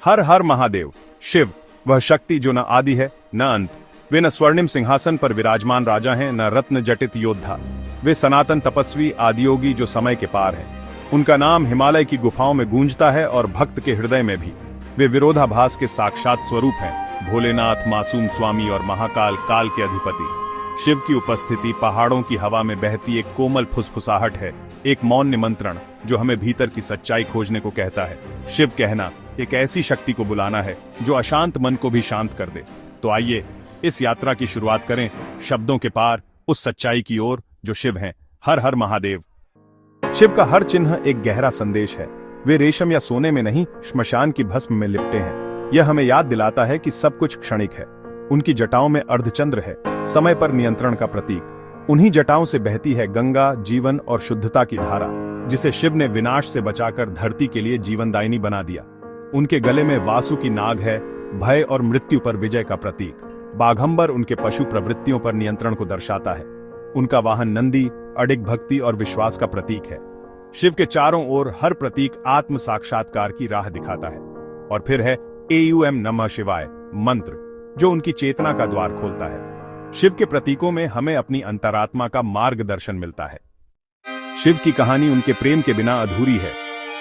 हर हर महादेव। शिव वह शक्ति जो न आदि है न अंत। वे न स्वर्णिम सिंहासन पर विराजमान राजा हैं, न रत्न जटित योद्धा। वे सनातन तपस्वी आदियोगी जो समय के पार हैं। उनका नाम हिमालय की गुफाओं में गूंजता है और भक्त के हृदय में भी। वे विरोधाभास के साक्षात स्वरूप हैं, भोलेनाथ, मासूम स्वामी और महाकाल काल के अधिपति। शिव की उपस्थिति पहाड़ों की हवा में बहती एक कोमल फुसफुसाहट है, एक मौन निमंत्रण जो हमें भीतर की सच्चाई खोजने को कहता है। शिव कहना एक ऐसी शक्ति को बुलाना है जो अशांत मन को भी शांत कर दे। तो आइए इस यात्रा की शुरुआत करें शब्दों के पार उस सच्चाई की ओर जो शिव हैं। हर हर महादेव। शिव का हर चिन्ह एक गहरा संदेश है। वे रेशम या सोने में नहीं, श्मशान की भस्म में लिपटे हैं। यह हमें याद दिलाता है कि सब कुछ क्षणिक है। उनकी जटाओं में अर्धचंद्र है, समय पर नियंत्रण का प्रतीक। उन्हीं जटाओं से बहती है गंगा, जीवन और शुद्धता की धारा, जिसे शिव ने विनाश से बचाकर धरती के लिए जीवनदायिनी बना दिया। उनके गले में वासुकी नाग है, भय और मृत्यु पर विजय का प्रतीक। बाघंबर उनके पशु प्रवृत्तियों पर नियंत्रण को दर्शाता है। उनका वाहन नंदी अडिग भक्ति और विश्वास का प्रतीक है। शिव के चारों ओर हर प्रतीक आत्म साक्षात्कार की राह दिखाता है। और फिर है एयूएम नमः शिवाय मंत्र, जो उनकी चेतना का द्वार खोलता है। शिव के प्रतीकों में हमें अपनी अंतरात्मा का मार्गदर्शन मिलता है। शिव की कहानी उनके प्रेम के बिना अधूरी है।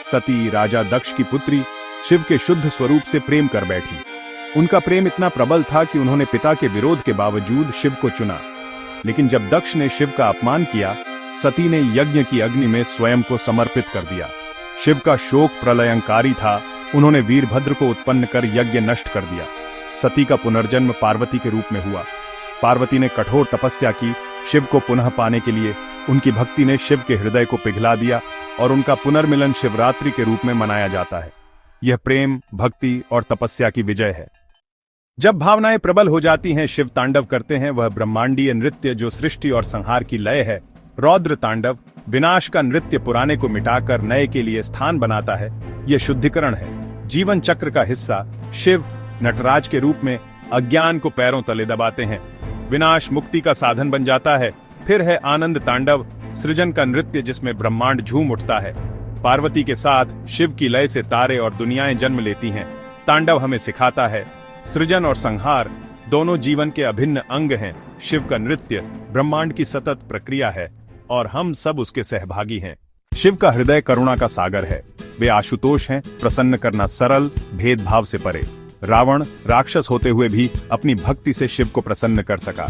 सती राजा दक्ष की पुत्री शिव के शुद्ध स्वरूप से प्रेम कर बैठी। उनका प्रेम इतना प्रबल था कि उन्होंने पिता के विरोध के बावजूद शिव को चुना। लेकिन जब दक्ष ने शिव का अपमान किया, सती ने यज्ञ की अग्नि में स्वयं को समर्पित कर दिया। शिव का शोक प्रलयंकारी था। उन्होंने वीरभद्र को उत्पन्न कर यज्ञ नष्ट कर दिया। सती का पुनर्जन्म पार्वती के रूप में हुआ। पार्वती ने कठोर तपस्या की शिव को पुनः पाने के लिए। उनकी भक्ति ने शिव के हृदय को पिघला दिया और उनका पुनर्मिलन शिवरात्रि के रूप में मनाया जाता है। यह प्रेम, भक्ति और तपस्या की विजय है। जब भावनाएं प्रबल हो जाती हैं, शिव तांडव करते हैं। वह ब्रह्मांडीय नृत्य जो सृष्टि और संहार की लय है। रौद्र तांडव विनाश का नृत्य पुराने को मिटाकर नए के लिए स्थान बनाता है। यह शुद्धिकरण है, जीवन चक्र का हिस्सा। शिव नटराज के रूप में अज्ञान को पैरों तले दबाते हैं। विनाश मुक्ति का साधन बन जाता है। फिर है आनंद तांडव, सृजन का नृत्य जिसमें ब्रह्मांड झूम उठता है। पार्वती के साथ शिव की लय से तारे और दुनियाएं जन्म लेती हैं। तांडव हमें सिखाता है सृजन और संहार दोनों जीवन के अभिन्न अंग हैं। शिव का नृत्य ब्रह्मांड की सतत प्रक्रिया है और हम सब उसके सहभागी हैं। शिव का हृदय करुणा का सागर है। वे आशुतोष हैं, प्रसन्न करना सरल, भेदभाव से परे। रावण राक्षस होते हुए भी अपनी भक्ति से शिव को प्रसन्न कर सका।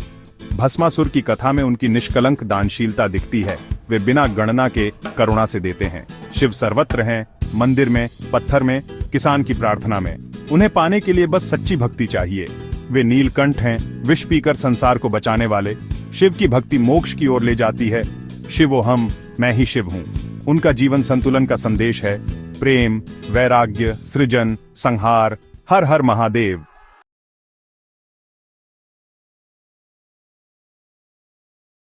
भस्मासुर की कथा में उनकी निष्कलंक दानशीलता दिखती है। वे बिना गणना के करुणा से देते हैं। शिव सर्वत्र हैं, मंदिर में, पत्थर में, किसान की प्रार्थना में। उन्हें पाने के लिए बस सच्ची भक्ति चाहिए। वे नीलकंठ हैं, विष पीकर संसार को बचाने वाले। शिव की भक्ति मोक्ष की ओर ले जाती है। शिवो हम, मैं ही शिव हूँ। उनका जीवन संतुलन का संदेश है। प्रेम, वैराग्य, सृजन, संहार। हर हर महादेव।